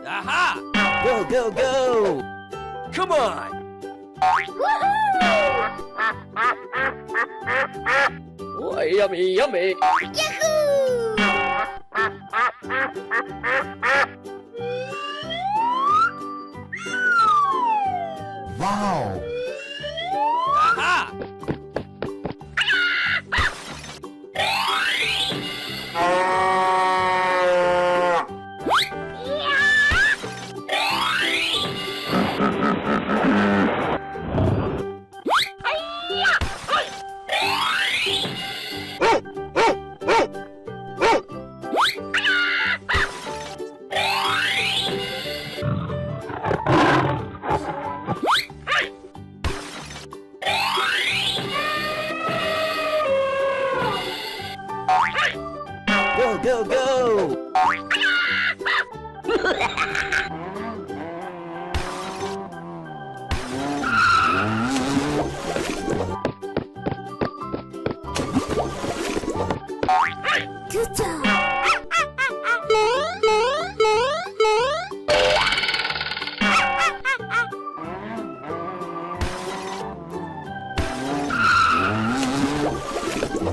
Aha! Go, go, go! Come on! Oh, yummy, yummy! Wow! Aha! Go, go, go! Good job.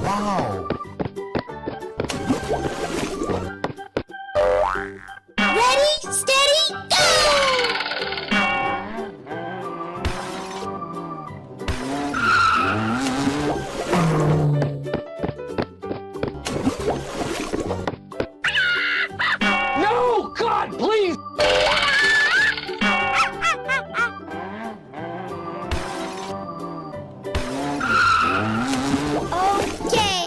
Wow! Ready, steady, go! No! God, please! Okay.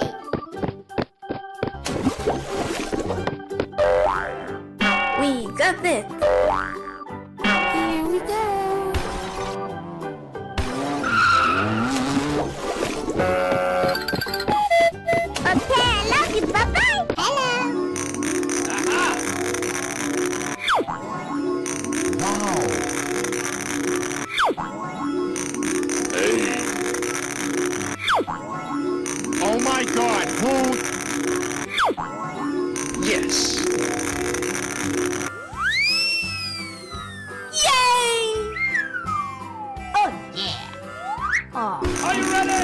We got this. Here we go. Okay, I love you. Bye-bye. Hello. Aha! Wow! Hey! Oh my God! Who? Yes! Yay! Oh, yeah. Oh. Are you ready?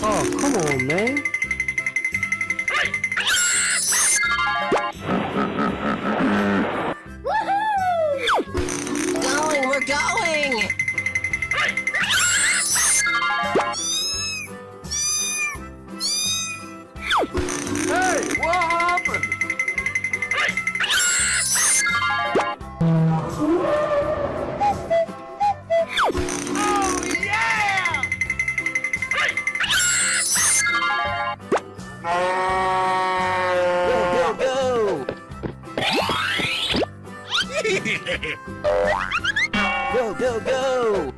Oh, come on, man! Woohoo! Going, we're going! Go, go, go!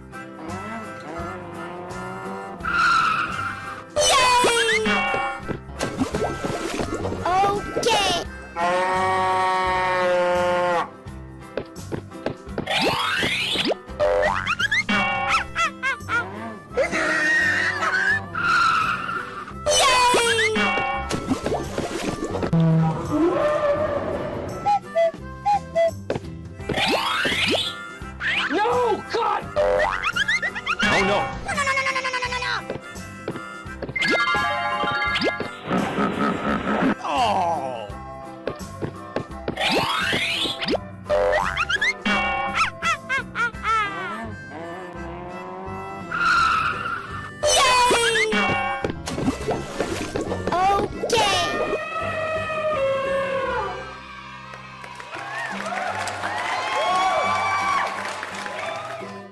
Yay! Okay. No! God! Oh no! Oh!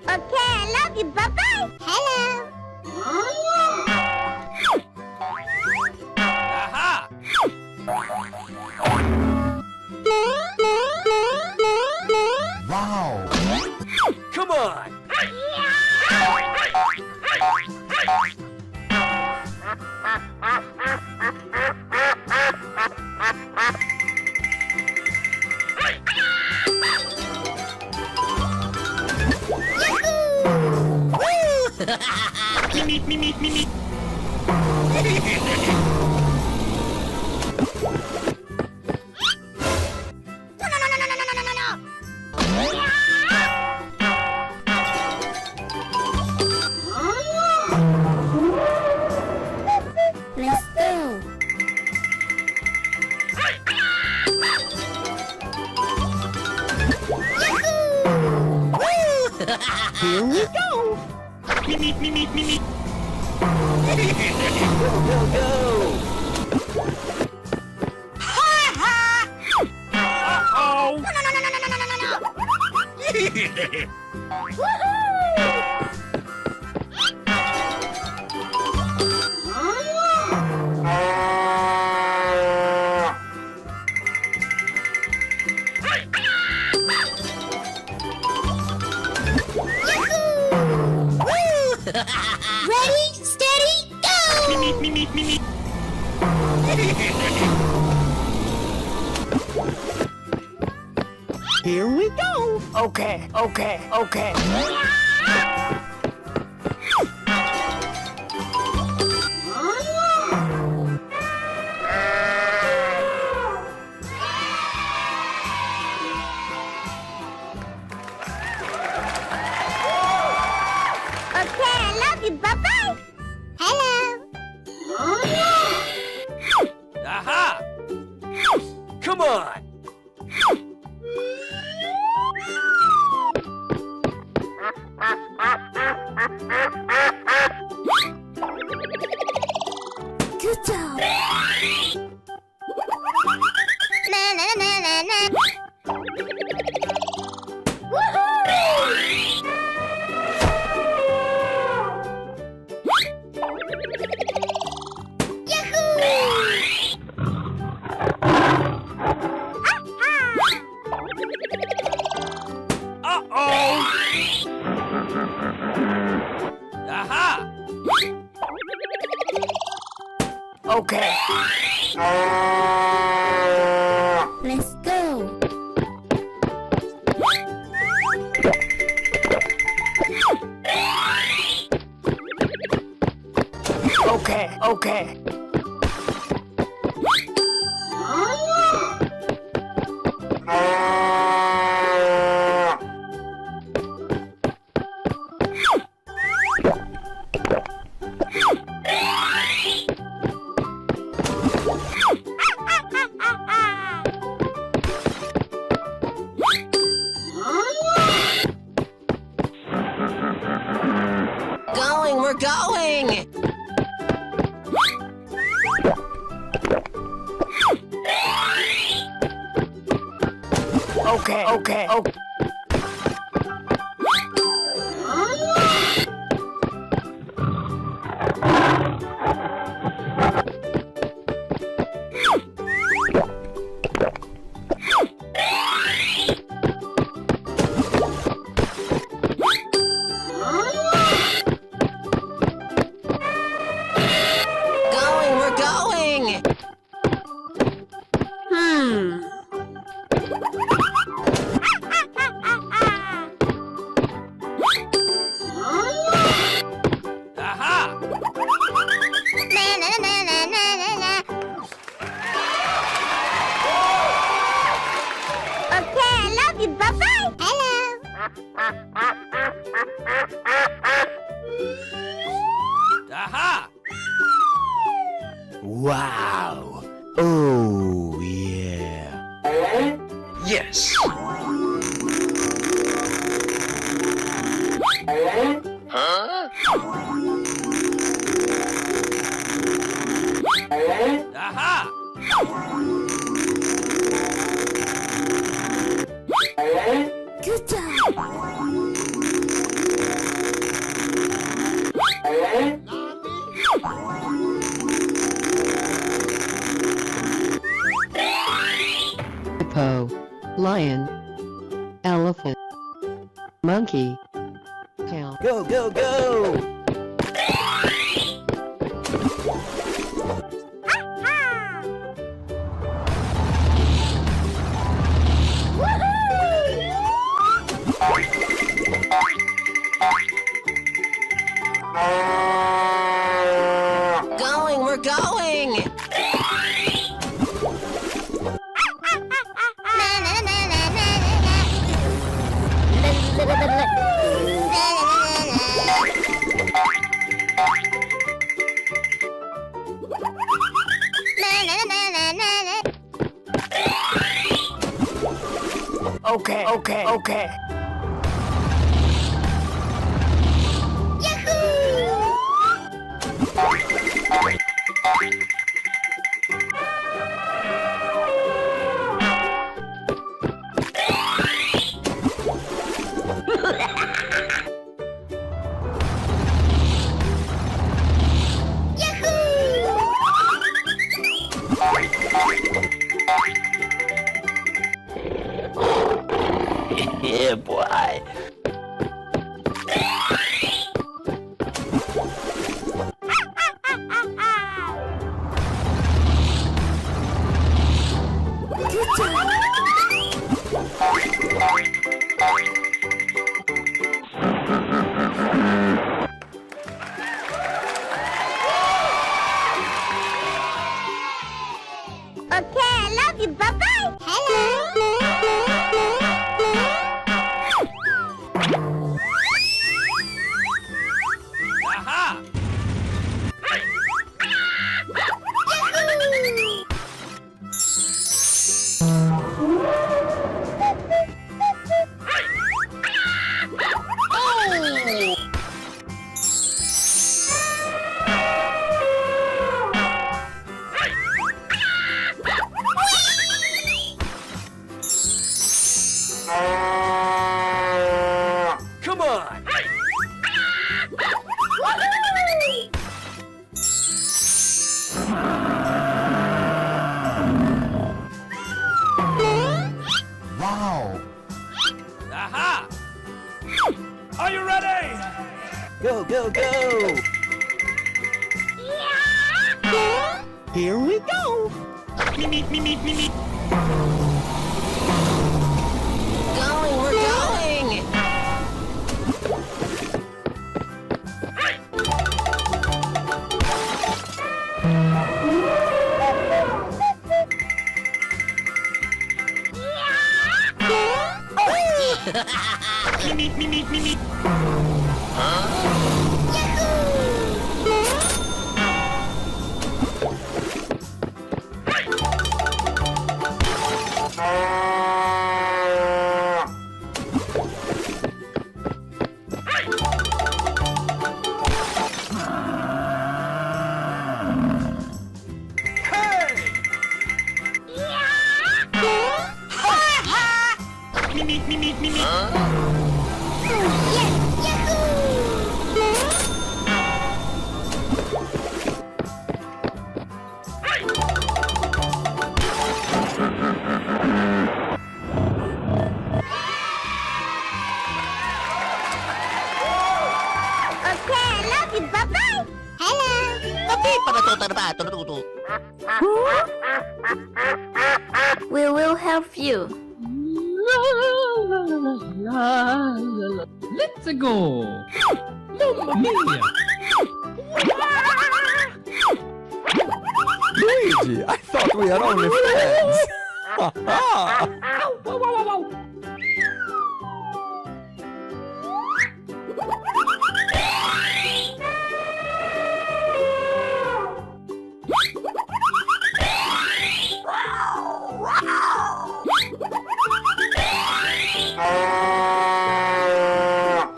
Okay, I love you. Bye-bye. Hello. Aha! Wow! Come on! Me, me, me, me, me. Let's go. Here we go. Me, me, me, me, me, me. Go, go, go! Uh-oh. Ready, steady, go! Me, me, me, me, me, me. Here we go. Okay, okay, okay. Okay, I love you. Bye-bye. Hello. Aha! Come on! Good job. Na na na na na. Woohoo! Uh-oh! Aha! Okay. Let's go. Okay, okay. Going, we're going! Okay, okay, okay. Aha! Na na na na na na na. Okay, I love you. Bye bye. Hello. Aha! Wow. Oh, yeah. Yes. Huh? Aha! Good job. Hippo, lion, elephant, monkey, cow. Go, go, go! Going, we're going! Na na na na na na na. Na na na na na. Okay, okay, okay. Yeah, boy. Okay, I love you. Bye bye. Hello. Aha! Come on! Wow. Aha! Are you ready? Go, go, go. Here we go. Going, we're going! Okay, I love you. Bye bye. Hello. Tapi para to. We will help you. Let's go. Mamma mia. Luigi, I thought we are only friends.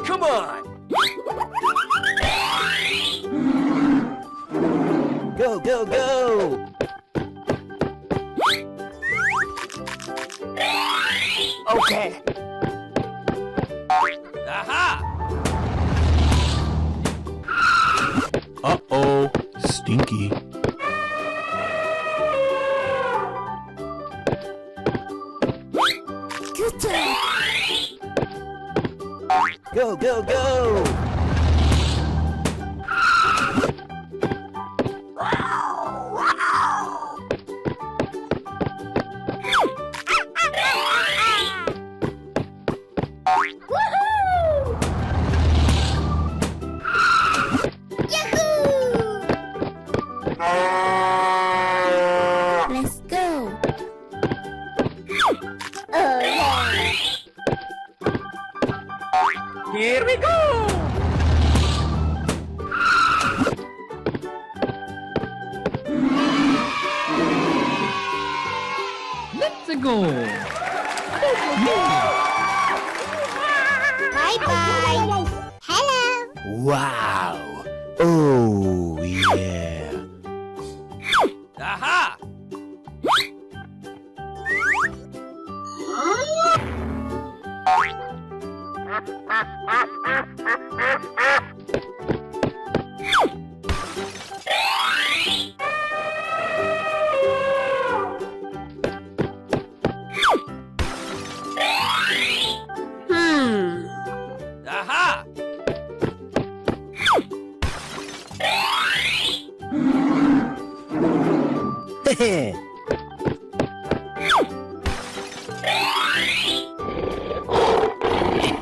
Come on! Go, go, go! Okay. Aha! Uh-oh, stinky. Good job. Go, go, go! Let's go. Oh yeah. Here we go! Let's go. Bye bye. Hello. Wow! Oh, yeah! Aha! Aha!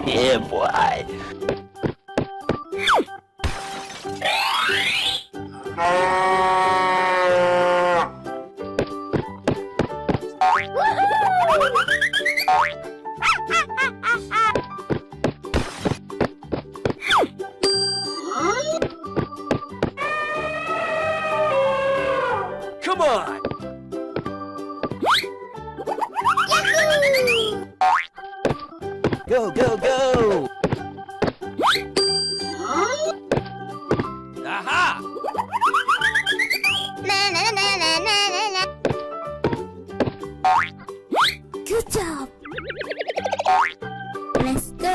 Yeah, boy! Come on! Go, go, go! Aha! Na na na na na na na. Good job. Let's go.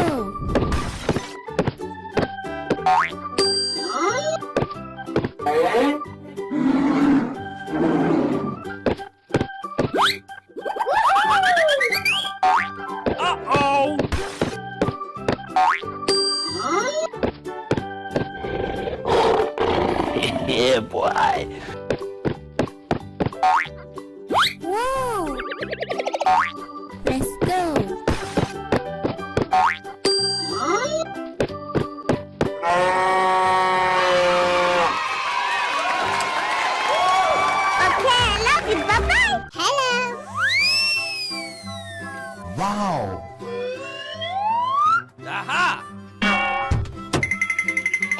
Uh-oh! Yeah, boy! Whoa. Let's go. Okay, I love you. Bye-bye. Hello. Wow! Aha!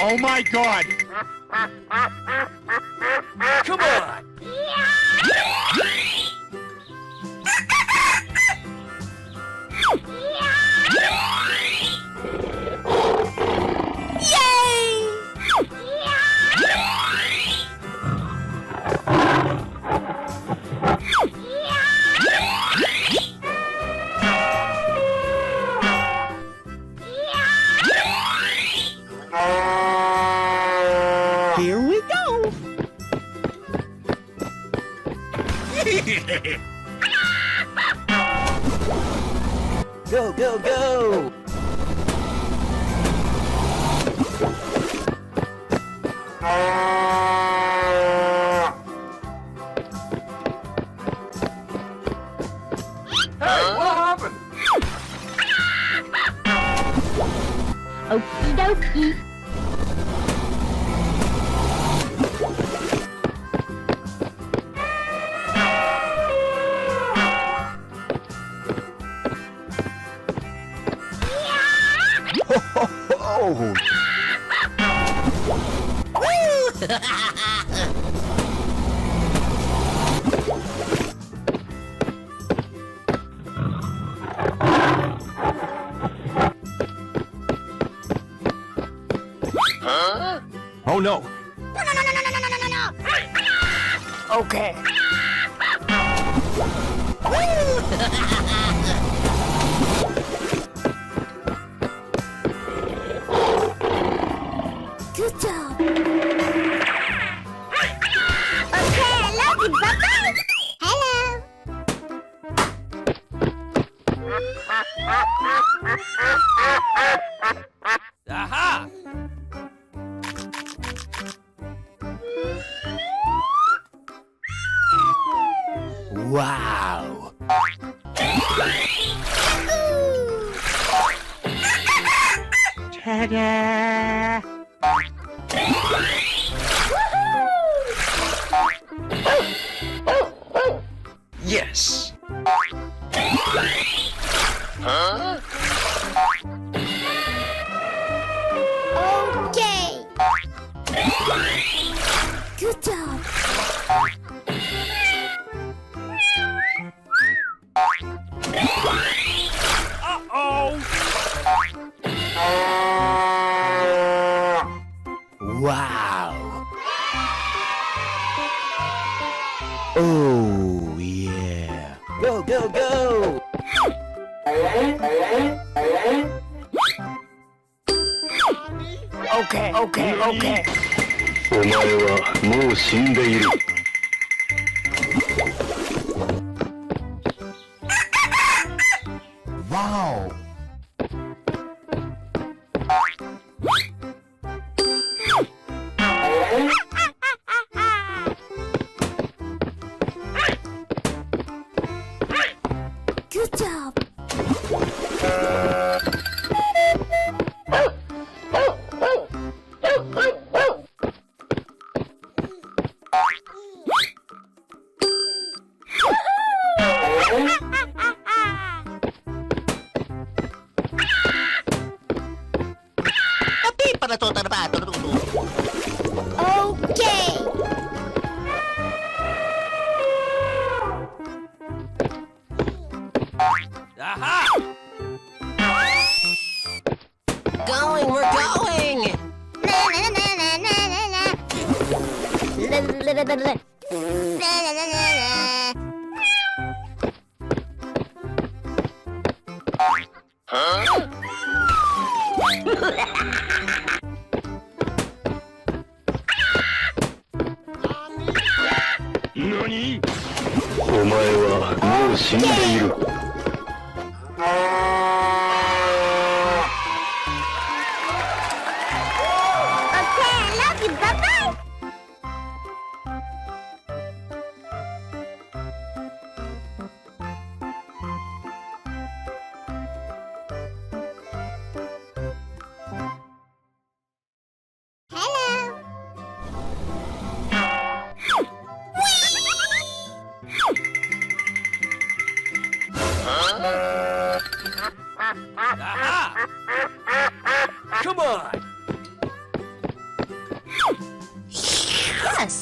Oh my god. Come on! Here we go! Go, go, go! dokie. Oh. Oh no! Okay. Good job. Okay, I love you. Bye-bye. Hello. Aha! Wow. Ta-da! Yes! Okay. Good job. Uh-oh! Wow. Oh, yeah. Go, go, go! Okay, okay, okay. お前はもう死んでいる。Wow. Good job. Okay. Aha! Going, we're going. La la la la la la la. La la la la la. La la la la la.何？お前はもう死んでいる。Okay, I love you. Bye-bye. Hello. Aha! Come on! Yes.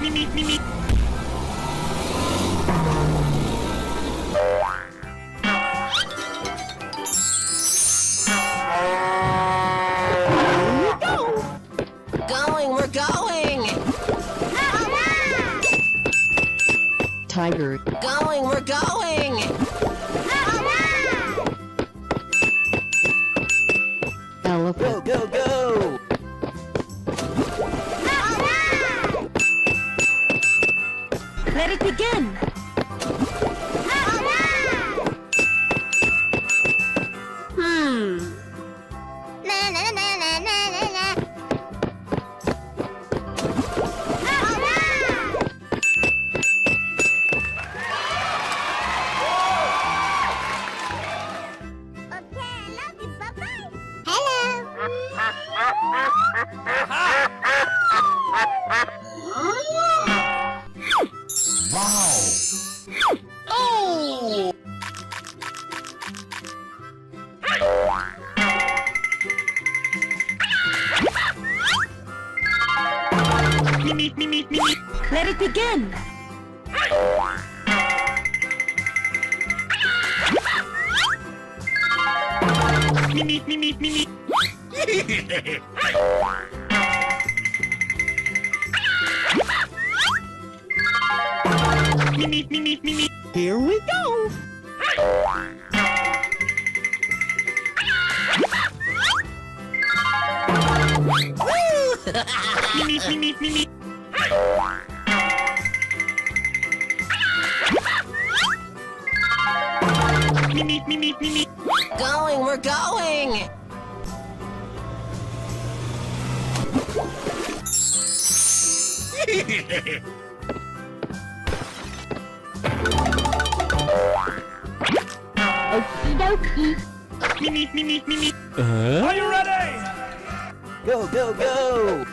me. Going, we're going. Tiger, Going, we're going. elephant, Go, go! Let it begin. Na na na na na na na. Okay, I love you. Bye bye. Hello. Me. Let it begin. Me. Me. Here we go. Me. Me. Going, we're going. Okie dokie. Me. Are you ready? Go, go!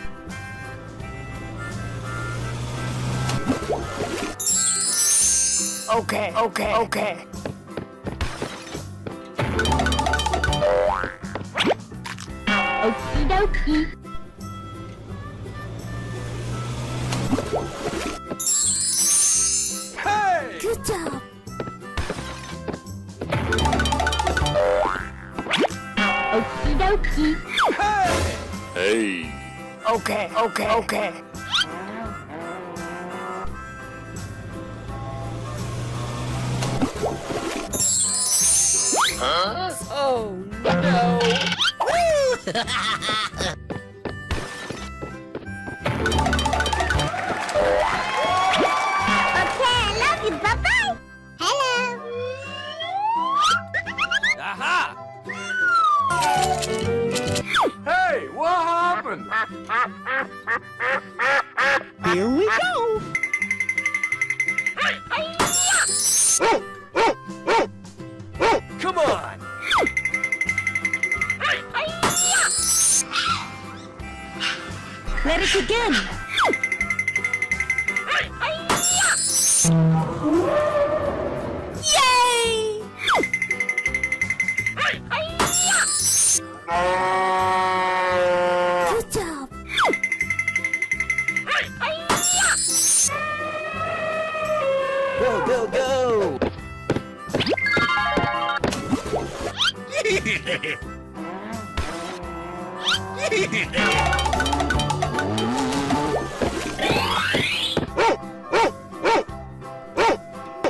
Okay. Okie dokie. Hey! Good job. Okie dokie. Hey! Okay. Oh no! Okay, I love you. Bye bye. Hello. Aha! Hey, what happened? Here we go. Come on! Let it begin. Yay! Good job. Go!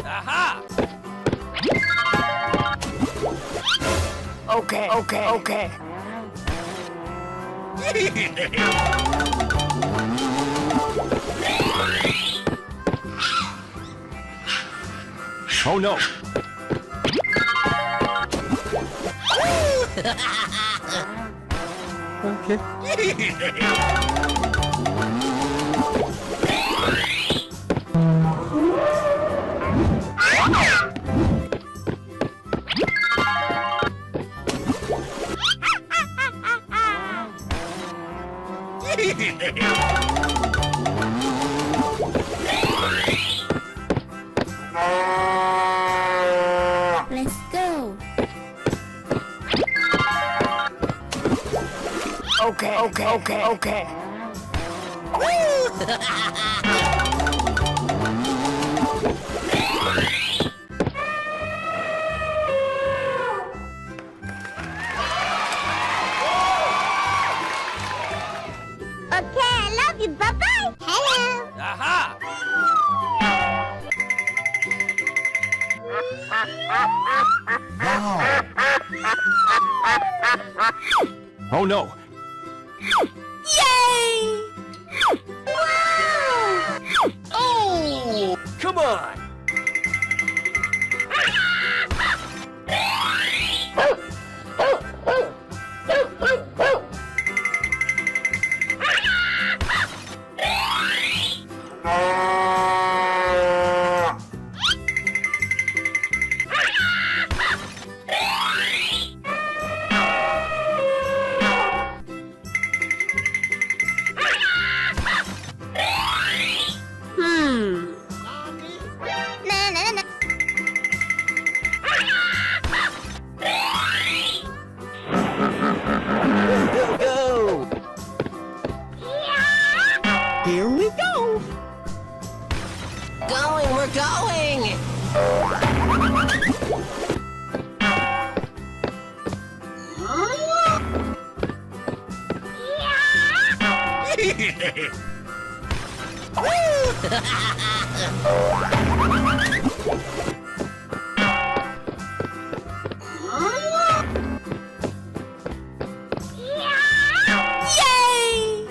Aha! Okay. Oh no! Let's go. Okay. Oh no! Yay! Wow! Oh! Come on! Na na na na. Go, go! Here we go! Going, we're going! Yay!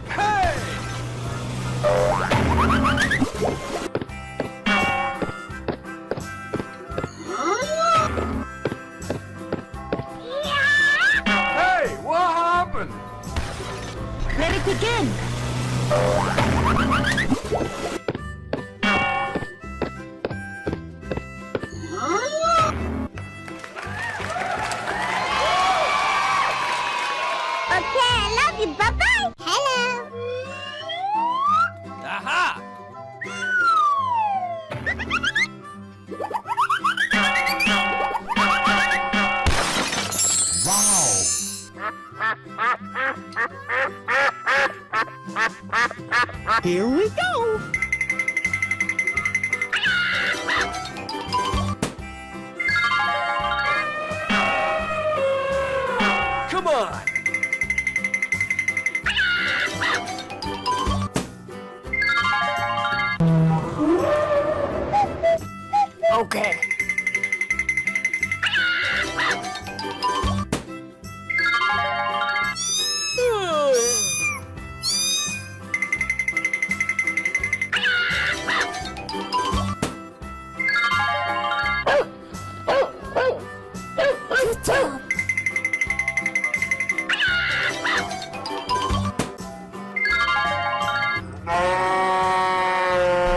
Hey! Hey, what happened? Let it begin. Okay, I love you. Bye bye. Hello. Aha! Here we go! Come on! Okay. Good job.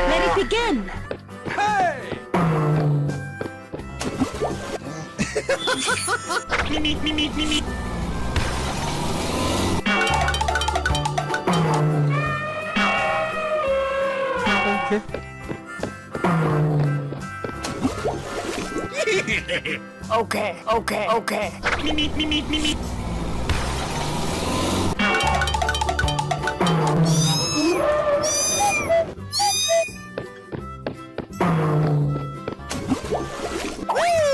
Let it begin. Hey! Me. Okay. Me.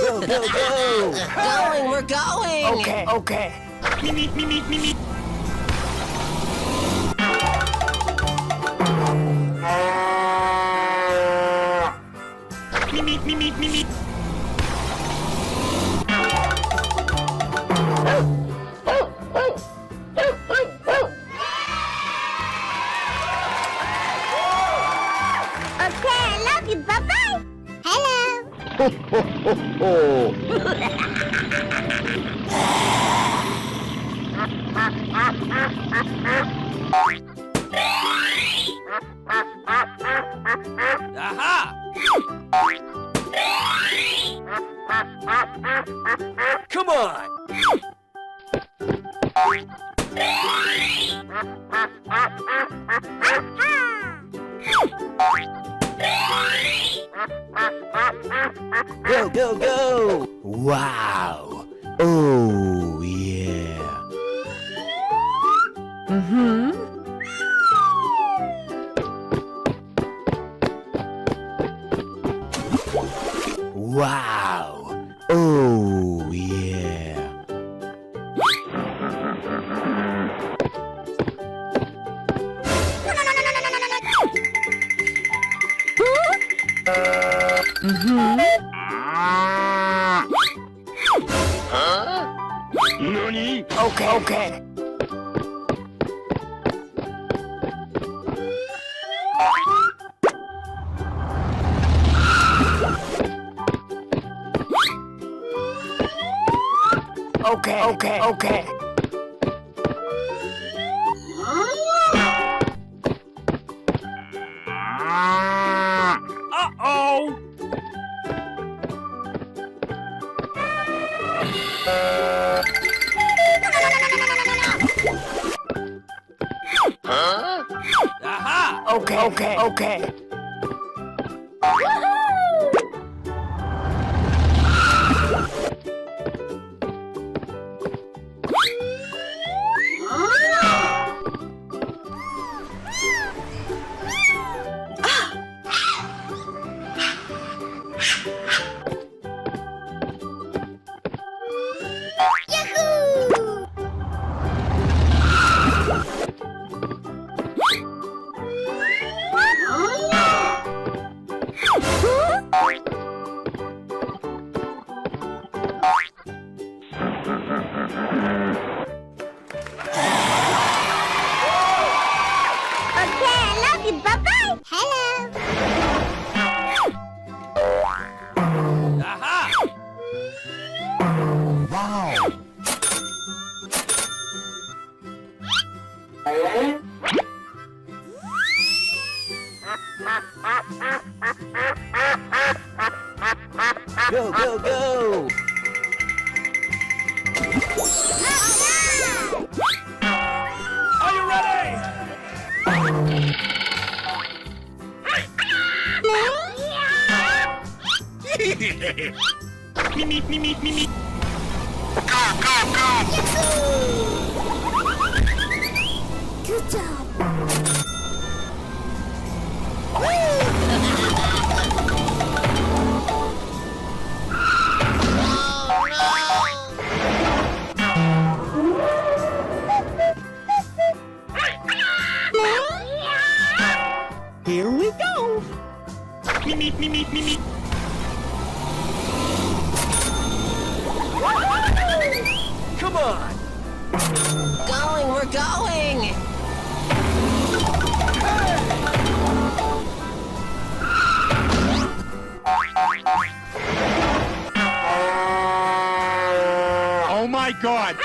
Go, go, go! Going, we're going! Okay. Me. Me. Okay, I love you. Bye bye. Hello. Aha! Come on! Go, go, go! Wow! Oh, yeah! Wow! Oh, yeah! okay. Okay, okay, okay. Uh-oh! Aha! Okay, okay, okay. Okay, I love you. Bye-bye. Hello. Aha! Go, go, go! Are you ready? Good job. Here we go. Come on! Going, we're going. Oh my God.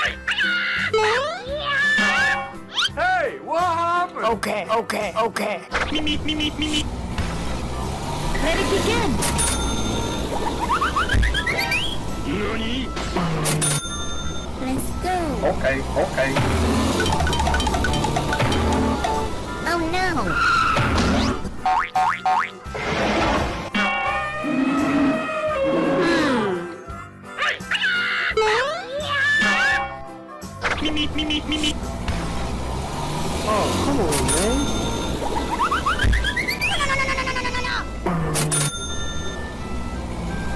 Hey, what happened? Okay, okay, okay. Let it begin. Nani? Let's go. Okay, okay. Oh no. Oh, come on, man.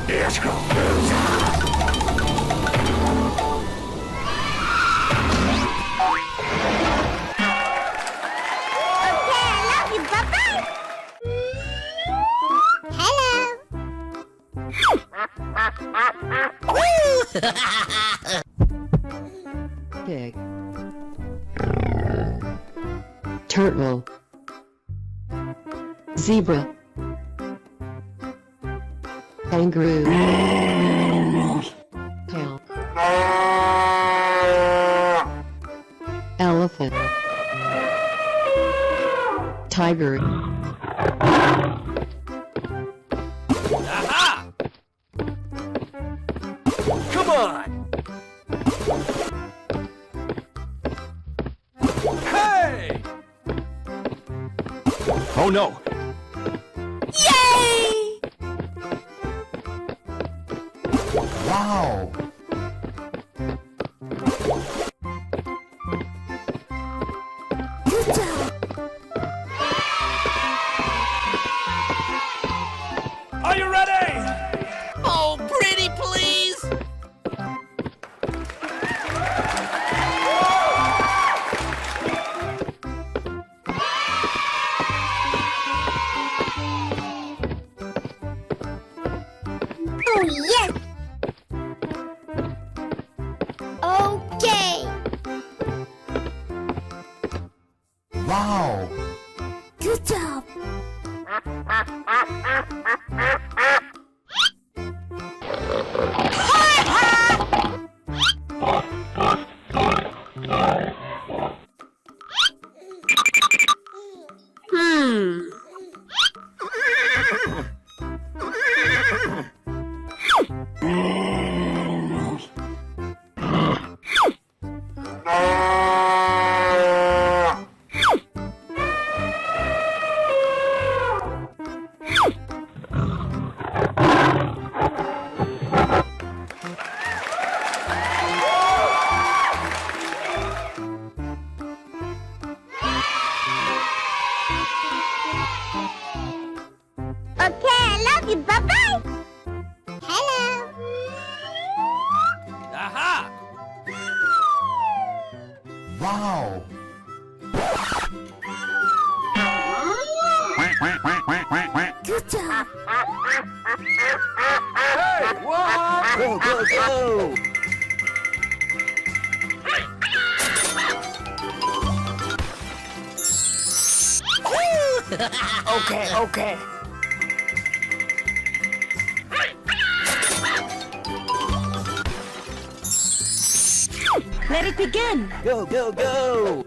Let's go. Okay, I love you. Bye-bye. Hello. Pig. Turtle. Zebra. Kangaroo. Cow. Elephant. Tiger. Aha! Come on! Hey! Oh no! Yay! Wow! Good job. Are you ready? Oh, pretty please. Oh yes. Wow. Good job. Okay, I love you. Bye-bye. Hello. Aha! Wow. Good job. Hey, what? Go, go, go. Okay, okay. Let it begin. Go, go, go.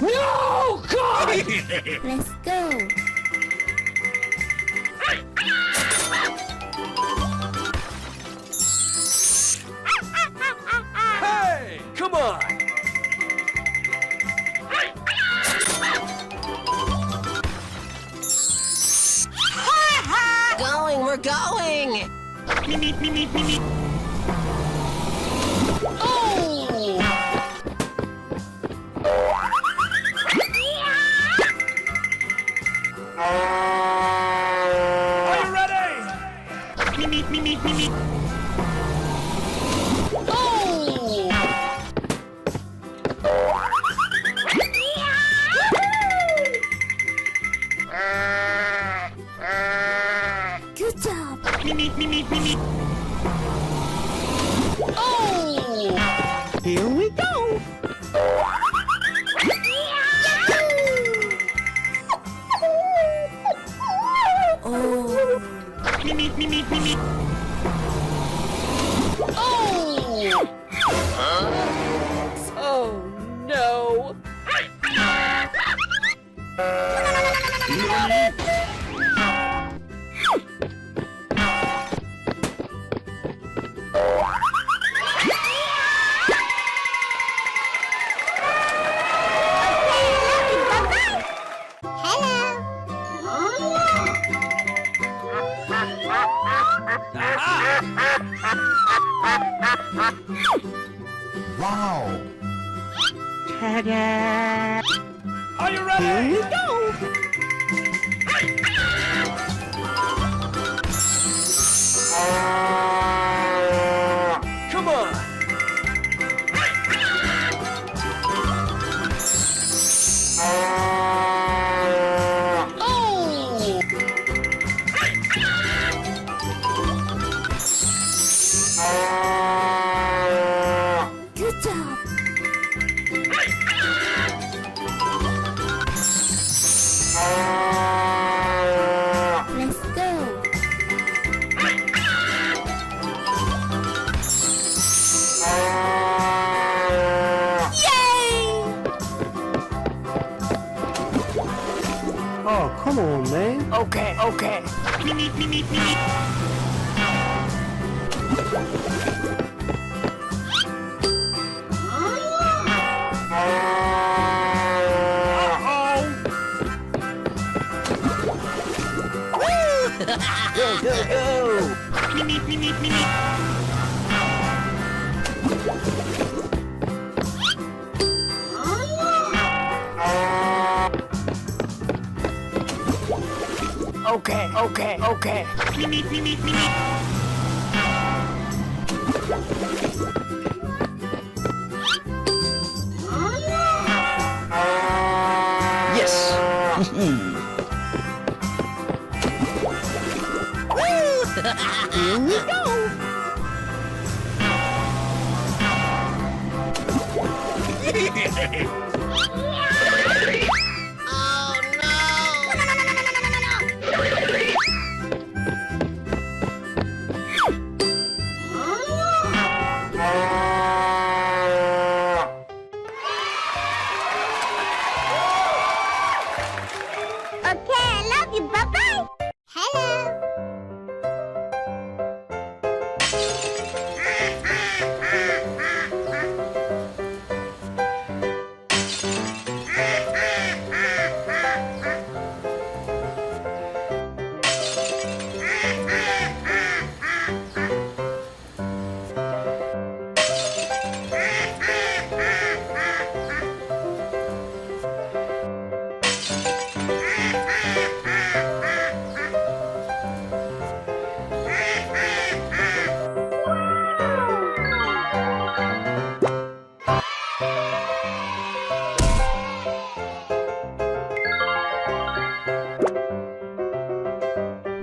No! God! Let's go. Hey! Come on! Going, we're going. Are you ready? Good job. Here we go. Oh, no! Wow. Ta-da. Are you Here ready? we go. Come on! Good job. Let's go. Oh, come on, man. Okay, okay. Go, go, go. Okay, okay, okay. Yes. Here we go. Okay, I love you. Bye-bye. Hello.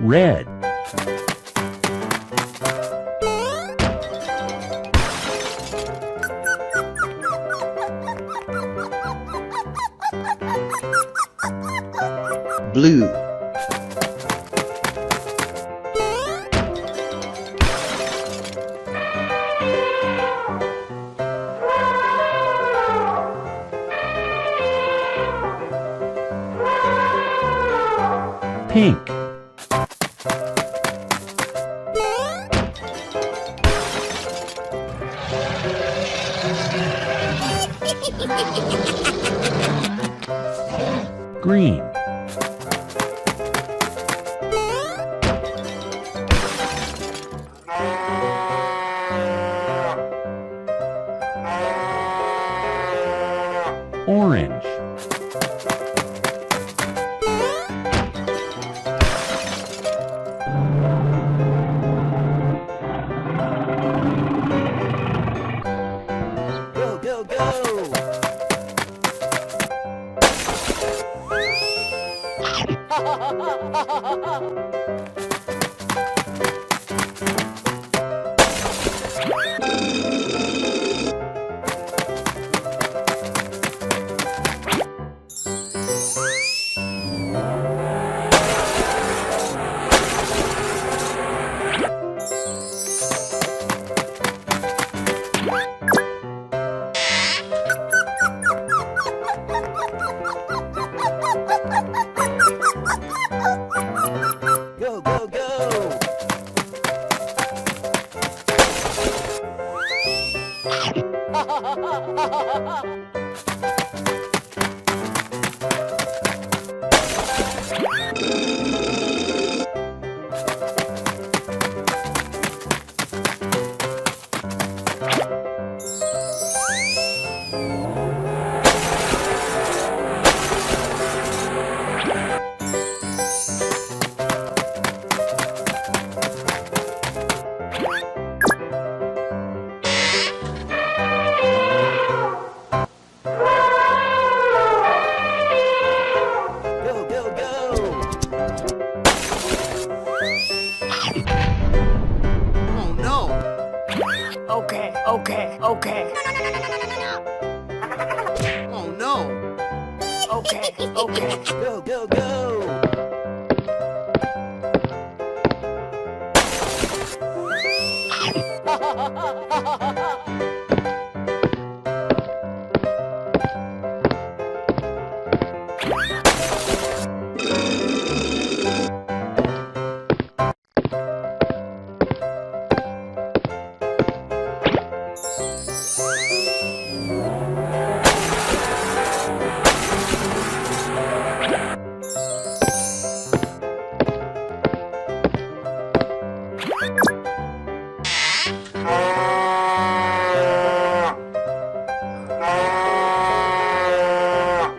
Red. Blue. Pink. Green. Orange. Go, go, go. Go, go, go. Go, go, go. Oh no. Okay, okay, okay. Oh no. Okay, okay. Go, go, go.